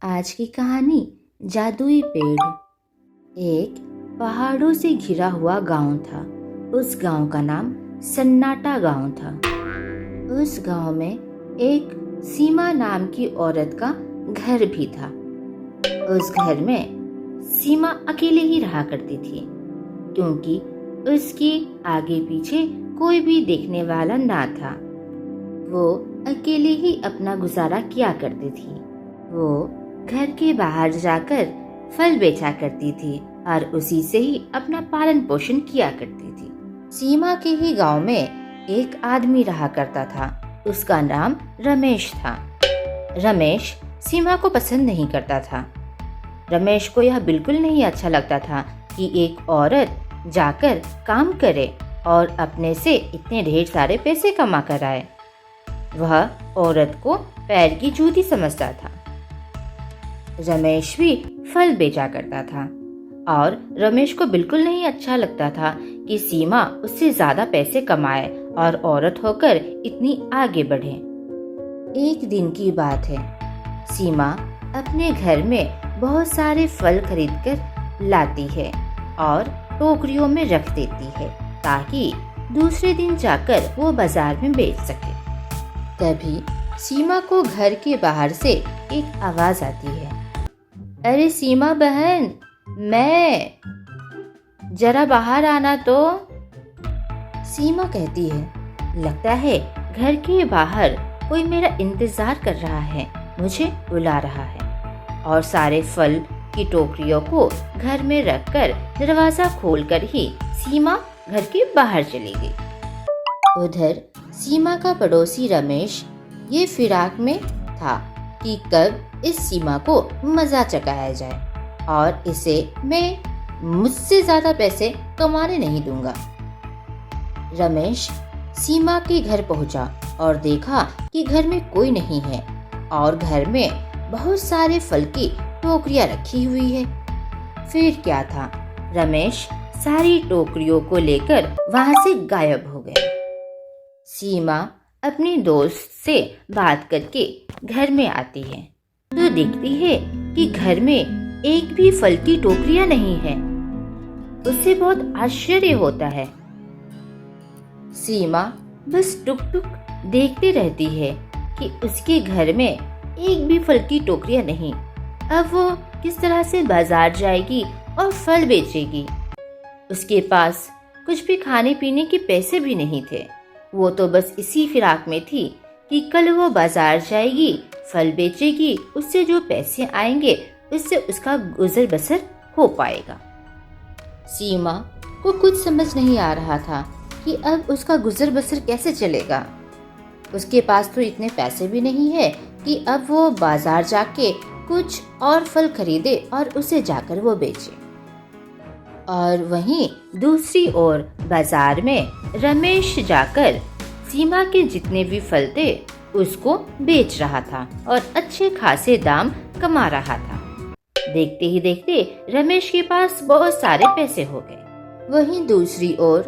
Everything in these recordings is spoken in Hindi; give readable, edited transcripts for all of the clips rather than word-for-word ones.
आज की कहानी जादुई पेड़। एक पहाड़ों से घिरा हुआ गांव था। उस गांव का नाम सन्नाटा गांव था। उस गांव में एक सीमा नाम की औरत का घर भी था। उस घर में सीमा अकेले ही रहा करती थी, क्योंकि उसके आगे पीछे कोई भी देखने वाला ना था। वो अकेले ही अपना गुजारा किया करती थी। वो घर के बाहर जाकर फल बेचा करती थी और उसी से ही अपना पालन पोषण किया करती थी। सीमा के ही गांव में एक आदमी रहा करता था। उसका नाम रमेश था। रमेश सीमा को पसंद नहीं करता था। रमेश को यह बिल्कुल नहीं अच्छा लगता था कि एक औरत जाकर काम करे और अपने से इतने ढेर सारे पैसे कमा कर आए। वह औरत को पैर की जूती समझता था। रमेश भी फल बेचा करता था और रमेश को बिल्कुल नहीं अच्छा लगता था कि सीमा उससे ज्यादा पैसे कमाए और औरत होकर इतनी आगे बढ़े। एक दिन की बात है। सीमा अपने घर में बहुत सारे फल खरीदकर लाती है और टोकरियों में रख देती है ताकि दूसरे दिन जाकर वो बाजार में बेच सके। तभी सीमा को घर के बाहर से एक आवाज आती है, अरे सीमा बहन, मैं जरा बाहर आना तो। सीमा कहती है, लगता है घर के बाहर कोई मेरा इंतजार कर रहा है, मुझे बुला रहा है। और सारे फल की टोकरियों को घर में रखकर दरवाजा खोलकर ही सीमा घर के बाहर चली गई। उधर सीमा का पड़ोसी रमेश ये फिराक में था कि कब इस सीमा को मजा चखाया जाए और इसे मैं मुझसे ज्यादा पैसे कमाने नहीं दूंगा। रमेश सीमा के घर पहुंचा और देखा कि घर में कोई नहीं है और घर में बहुत सारे फल की टोकरियां रखी हुई है। फिर क्या था, रमेश सारी टोकरियों को लेकर वहां से गायब हो गया। सीमा अपने दोस्त से बात करके घर में आती है तो देखती है कि घर में एक भी फल की टोकरियां नहीं है। उसे बहुत आश्चर्य होता है। सीमा बस टुक टुक देखते रहती है कि उसके घर में एक भी फल की टोकरियां नहीं। अब वो किस तरह से बाजार जाएगी और फल बेचेगी। उसके पास कुछ भी खाने पीने के पैसे भी नहीं थे। वो तो बस इसी फिराक में थी कि कल वो बाजार जाएगी, फल बेचेगी, उससे जो पैसे आएंगे उससे उसका गुजर बसर हो पाएगा। सीमा को कुछ समझ नहीं आ रहा था कि अब उसका गुजर बसर कैसे चलेगा। उसके पास तो इतने पैसे भी नहीं है कि अब वो बाजार जाके कुछ और फल खरीदे और उसे जाकर वो बेचे। और वहीं दूसरी ओर बाजार में रमेश जाकर सीमा के जितने भी फल थे उसको बेच रहा था और अच्छे खासे दाम कमा रहा था। देखते ही देखते रमेश के पास बहुत सारे पैसे हो गए। वहीं दूसरी ओर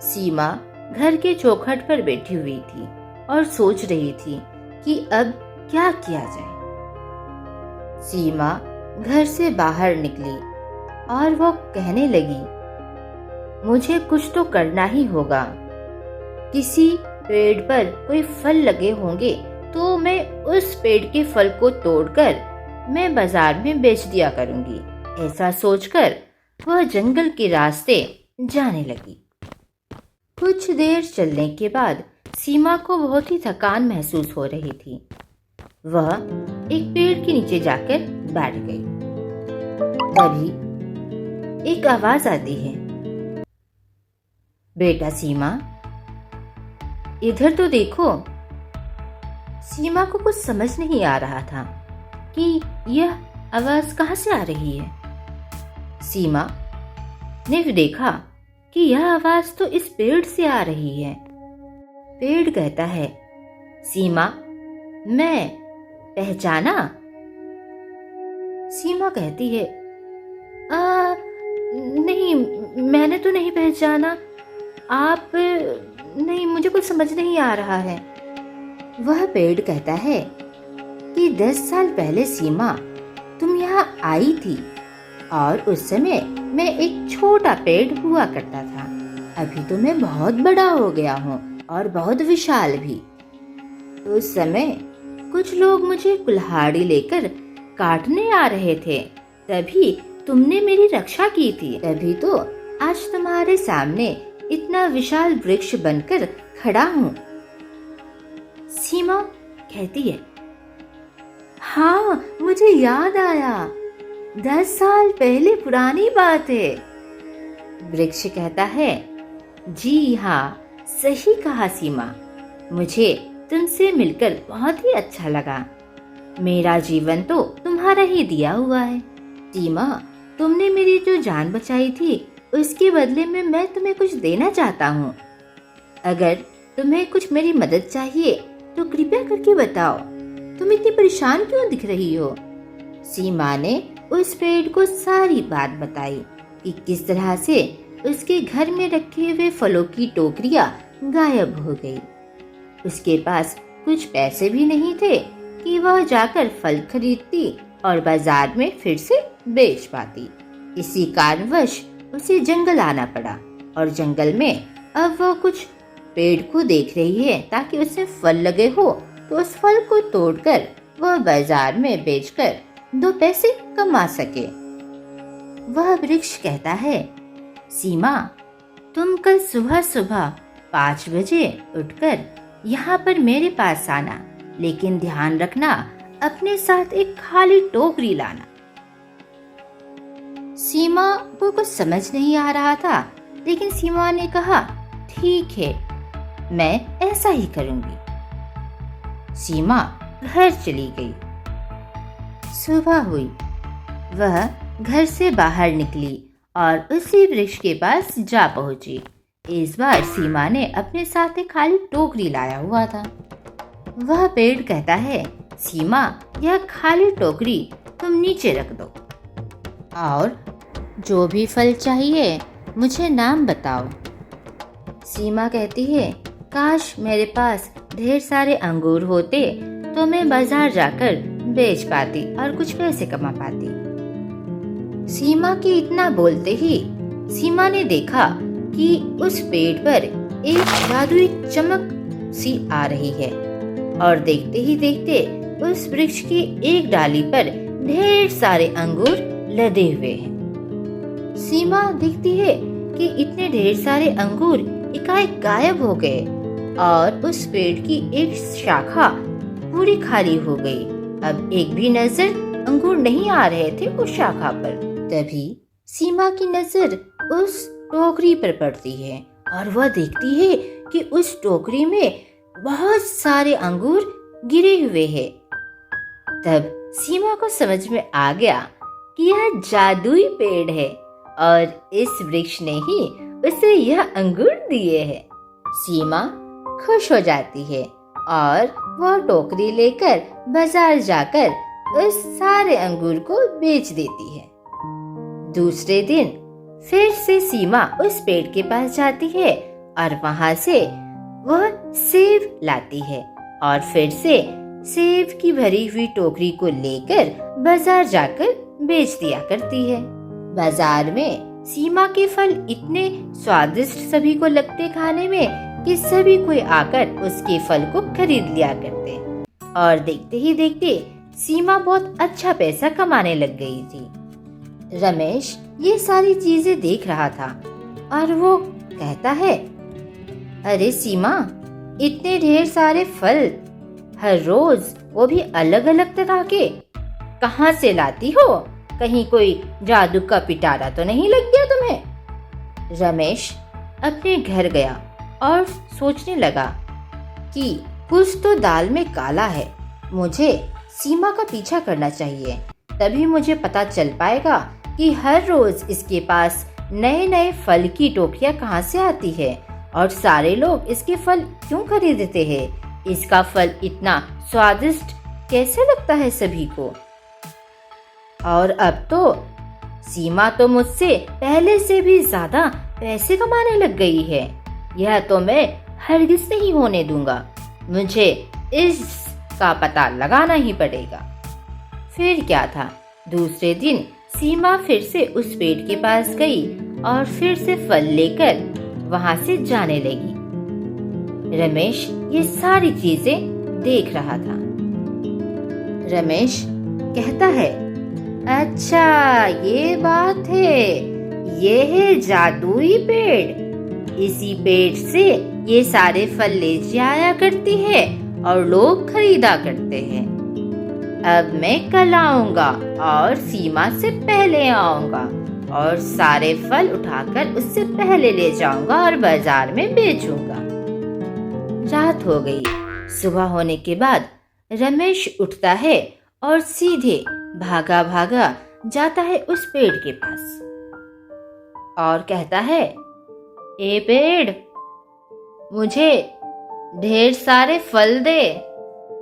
सीमा घर के चौखट पर बैठी हुई थी और सोच रही थी कि अब क्या किया जाए। सीमा घर से बाहर निकली और वो कहने लगी, मुझे कुछ तो करना ही होगा। किसी पेड़ पर कोई फल लगे होंगे तो मैं उस पेड़ के फल को तोड़कर मैं बाजार में बेच दिया करूंगी। ऐसा सोचकर वह जंगल के रास्ते जाने लगी। कुछ देर चलने के बाद सीमा को बहुत ही थकान महसूस हो रही थी। वह एक पेड़ के नीचे जाकर बैठ गई। तभी एक आवाज आती है, बेटा सीमा, इधर तो देखो। सीमा को कुछ समझ नहीं आ रहा था कि यह आवाज कहां से आ रही है। सीमा ने देखा कि यह आवाज तो इस पेड़ से आ रही है। पेड़ कहता है, सीमा, मैं पहचाना। सीमा कहती है, नहीं, मैंने तो नहीं पहचाना। आप नहीं, मुझे कुछ समझ नहीं आ रहा है। वह पेड़ कहता है कि 10 साल पहले सीमा यहाँ आई थी और उस समय मैं एक छोटा पेड़ हुआ करता था। अभी तो मैं बहुत बड़ा हो गया हूँ और बहुत विशाल भी। उस समय कुछ लोग मुझे कुल्हाड़ी लेकर काटने आ रहे थे, तभी तुमने मेरी रक्षा की थी। तभी तो आज तुम्हारे सामने इतना विशाल वृक्ष बनकर खड़ा हूँ। सीमा कहती है, हाँ मुझे याद आया, 10 साल पहले पुरानी बात है। वृक्ष कहता है, जी हाँ सही कहा सीमा, मुझे तुमसे मिलकर बहुत ही अच्छा लगा। मेरा जीवन तो तुम्हारा ही दिया हुआ है। सीमा, तुमने मेरी जो जान बचाई थी उसके बदले में मैं तुम्हें कुछ देना चाहता हूँ। अगर तुम्हें कुछ मेरी मदद चाहिए तो कृपया करके बताओ। तुम इतनी परेशान क्यों दिख रही हो? सीमा ने उस पेड़ को सारी बात बताई कि किस तरह से उसके घर में रखे हुए फलों की टोकरियां गायब हो गई। उसके पास कुछ पैसे भी नहीं थे कि वह जाकर फल खरीदती और बाजार में फिर से बेच पाती। इसी कारणवश उसे जंगल आना पड़ा और जंगल में अब वह कुछ पेड़ को देख रही है ताकि उसमें फल लगे हो तो उस फल को तोड़कर वह बाजार में बेचकर 2 पैसे कमा सके। वह वृक्ष कहता है, सीमा, तुम कल सुबह सुबह 5 बजे उठकर यहाँ पर मेरे पास आना, लेकिन ध्यान रखना अपने साथ एक खाली टोकरी लाना। सीमा को कुछ समझ नहीं आ रहा था, लेकिन सीमा ने कहा, ठीक है, मैं ऐसा ही करूंगी। सीमा घर चली गई। सुबह हुई, वह घर से बाहर निकली और उसी वृक्ष के पास जा पहुंची। इस बार सीमा ने अपने साथ एक खाली टोकरी लाया हुआ था। वह पेड़ कहता है, सीमा, यह खाली टोकरी तुम नीचे रख दो और जो भी फल चाहिए मुझे नाम बताओ। सीमा कहती है, काश मेरे पास ढेर सारे अंगूर होते तो मैं बाजार जाकर बेच पाती और कुछ पैसे कमा पाती। सीमा के इतना बोलते ही सीमा ने देखा कि उस पेड़ पर एक जादुई चमक सी आ रही है और देखते ही देखते उस वृक्ष की एक डाली पर ढेर सारे अंगूर लदे हुए हैं। सीमा देखती है कि इतने ढेर सारे अंगूर एकाएक गायब हो गए और उस पेड़ की एक शाखा पूरी खाली हो गई। अब एक भी नजर अंगूर नहीं आ रहे थे उस शाखा पर। तभी सीमा की नजर उस टोकरी पर पड़ती है और वह देखती है कि उस टोकरी में बहुत सारे अंगूर गिरे हुए हैं। तब सीमा को समझ में आ गया कि यह जादुई पेड़ है और इस वृक्ष ने ही उसे यह अंगूर दिए हैं। सीमा खुश हो जाती है और वह टोकरी लेकर बाजार जाकर उस सारे अंगूर को बेच देती है। दूसरे दिन फिर से सीमा उस पेड़ के पास जाती है और वहां से वह सेब लाती है और फिर से सेब की भरी हुई टोकरी को लेकर बाजार जाकर बेच दिया करती है। बाजार में सीमा के फल इतने स्वादिष्ट सभी को लगते खाने में कि सभी कोई आकर उसके फल को खरीद लिया करते और देखते ही देखते सीमा बहुत अच्छा पैसा कमाने लग गई थी। रमेश ये सारी चीजें देख रहा था और वो कहता है, अरे सीमा, इतने ढेर सारे फल हर रोज, वो भी अलग अलग तरह के, कहाँ से लाती हो? कहीं कोई जादू का पिटारा तो नहीं लग गया तुम्हें? रमेश अपने घर गया और सोचने लगा कि कुछ तो दाल में काला है, मुझे सीमा का पीछा करना चाहिए, तभी मुझे पता चल पाएगा कि हर रोज इसके पास नए नए फल की टोकरियां कहाँ से आती है और सारे लोग इसके फल क्यों खरीदते हैं। इसका फल इतना स्वादिष्ट कैसे लगता है सभी को। और अब तो सीमा तो मुझसे पहले से भी ज्यादा पैसे कमाने लग गई है। यह तो मैं हरगिज नहीं होने दूंगा, मुझे इसका पता लगाना ही पड़ेगा। फिर क्या था, दूसरे दिन सीमा फिर से उस पेड़ के पास गई और फिर से फल लेकर वहां से जाने लगी। रमेश ये सारी चीजें देख रहा था। रमेश कहता है, अच्छा ये बात है, ये है जादुई पेड़। इसी पेड़ से ये सारे फल ले जाया करती है और लोग खरीदा करते हैं। अब मैं कल आऊंगा और सीमा से पहले आऊंगा और सारे फल उठाकर उससे पहले ले जाऊंगा और बाजार में बेचूंगा। रात हो गई। सुबह होने के बाद रमेश उठता है और सीधे भागा भागा जाता है उस पेड़ के पास और कहता है, ए पेड़, मुझे ढेर सारे फल दे,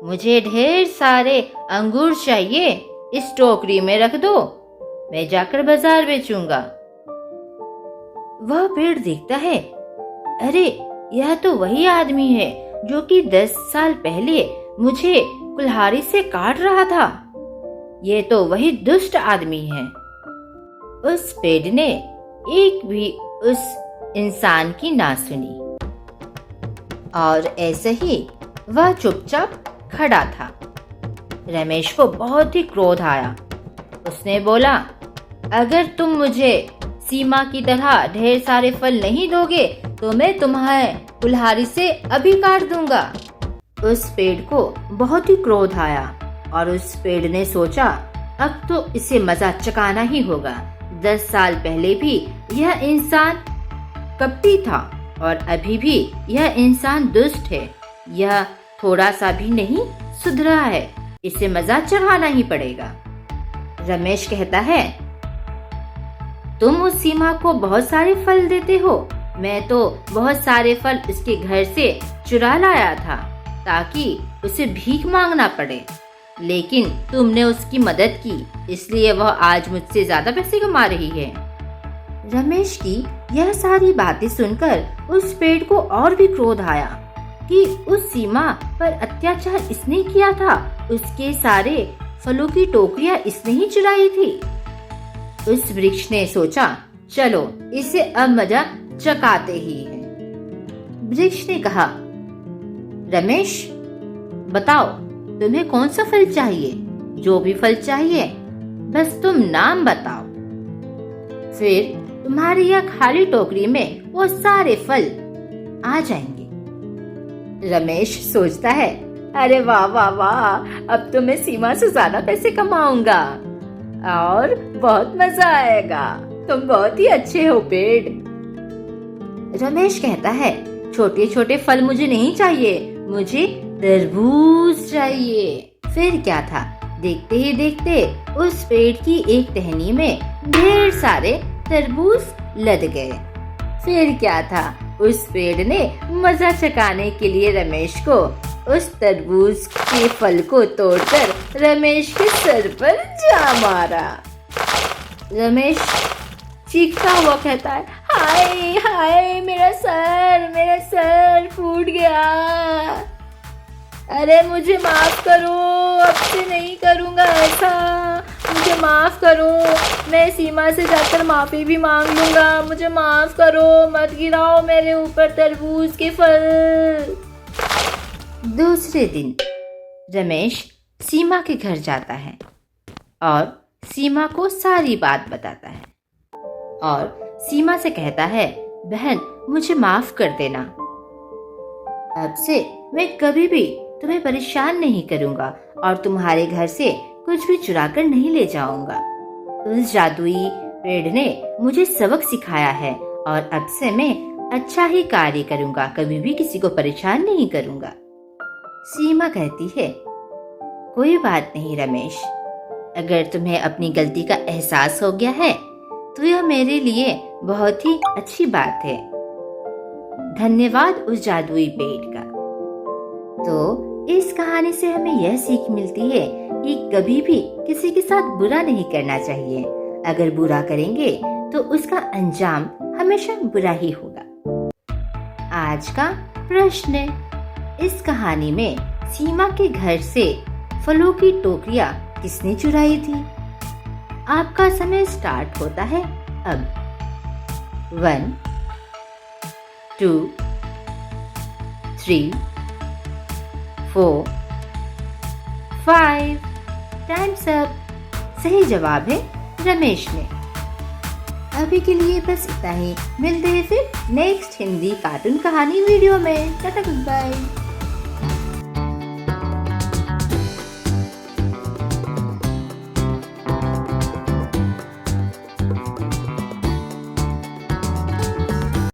मुझे ढेर सारे अंगूर चाहिए, इस टोकरी में रख दो, मैं जाकर बाजार बेचूंगा। वह पेड़ देखता है, अरे यह तो वही आदमी है जो कि 10 साल पहले मुझे कुल्हाड़ी से काट रहा था। ये तो वही दुष्ट आदमी है। उस पेड़ ने एक भी उस इंसान की ना सुनी और ऐसे ही वह चुपचाप खड़ा था। रमेश को बहुत ही क्रोध आया। उसने बोला, अगर तुम मुझे सीमा की तरह ढेर सारे फल नहीं दोगे तो मैं तुम्हें कुल्हाड़ी से अभी काट दूंगा। उस पेड़ को बहुत ही क्रोध आया और उस पेड़ ने सोचा, अब तो इसे मजा चकाना ही होगा। 10 साल पहले भी यह इंसान कपटी था और अभी भी यह इंसान दुष्ट है। यह थोड़ा सा भी नहीं सुधरा है, इसे मजा चढ़ाना ही पड़ेगा। रमेश कहता है, तुम उस सीमा को बहुत सारे फल देते हो, मैं तो बहुत सारे फल उसके घर से चुरा लाया था ताकि उसे भीख मांगना पड़े, लेकिन तुमने उसकी मदद की, इसलिए वह आज मुझसे ज्यादा पैसे कमा रही है। रमेश की यह सारी बातें सुनकर उस पेड़ को और भी क्रोध आया कि उस सीमा पर अत्याचार इसने किया था, उसके सारे फलों की टोकरियां इसने ही चुराई थी। उस वृक्ष ने सोचा, चलो इसे अब मजा चकाते ही हैं। वृक्ष ने कहा, रमेश बताओ तुम्हें कौन सा फल चाहिए, जो भी फल चाहिए बस तुम नाम बताओ, फिर तुम्हारी यह खाली टोकरी में वो सारे फल आ जाएंगे। रमेश सोचता है, अरे वाह वाह वाह, अब तो मैं सीमा से ज्यादा पैसे कमाऊंगा और बहुत मजा आएगा, तुम बहुत ही अच्छे हो पेड़। रमेश कहता है, छोटे छोटे फल मुझे नहीं चाहिए, मुझे तरबूज चाहिए। फिर क्या था, देखते ही देखते उस पेड़ की एक टहनी में ढेर सारे तरबूज लद गए। फिर क्या था, उस पेड़ ने मजा चकाने के लिए रमेश को उस तरबूज के फल को तोड़कर रमेश के सर पर जा मारा। रमेश चीखता हुआ कहता है, हाय हाय मेरा सर फूट गया, अरे मुझे माफ करो, अब से नहीं करूँगा ऐसा, मुझे माफ करो, मैं सीमा से जाकर माफी भी मांग लूंगा, मुझे माफ करो, मत गिराओ मेरे ऊपर तरबूज के फल। दूसरे दिन रमेश सीमा के घर जाता है और सीमा को सारी बात बताता है और सीमा से कहता है, बहन मुझे माफ कर देना, अब से मैं कभी भी तुम्हें परेशान नहीं करूंगा और तुम्हारे घर से कुछ भी चुरा कर नहीं ले जाऊंगा। उस जादुई पेड़ ने मुझे सबक सिखाया है और अब से मैं अच्छा ही कार्य करूंगा, कभी भी किसी को परेशान नहीं करूंगा। सीमा कहती है, कोई बात नहीं रमेश, अगर तुम्हें अपनी गलती का एहसास हो गया है तो यह मेरे लिए बहुत ही अच्छी बात है। धन्यवाद उस जादुई पेड़ का। तो इस कहानी से हमें यह सीख मिलती है कि कभी भी किसी के साथ बुरा नहीं करना चाहिए। अगर बुरा करेंगे तो उसका अंजाम हमेशा बुरा ही होगा। आज का प्रश्न, इस कहानी में सीमा के घर से फलों की टोकरियां किसने चुराई थी? आपका समय स्टार्ट होता है अब। 1 2 3 4 5। Times up. सही जवाब है रमेश ने। अभी के लिए बस इतना ही। मिलते हैं फिर नेक्स्ट हिंदी कार्टून कहानी वीडियो में। Tata good bye.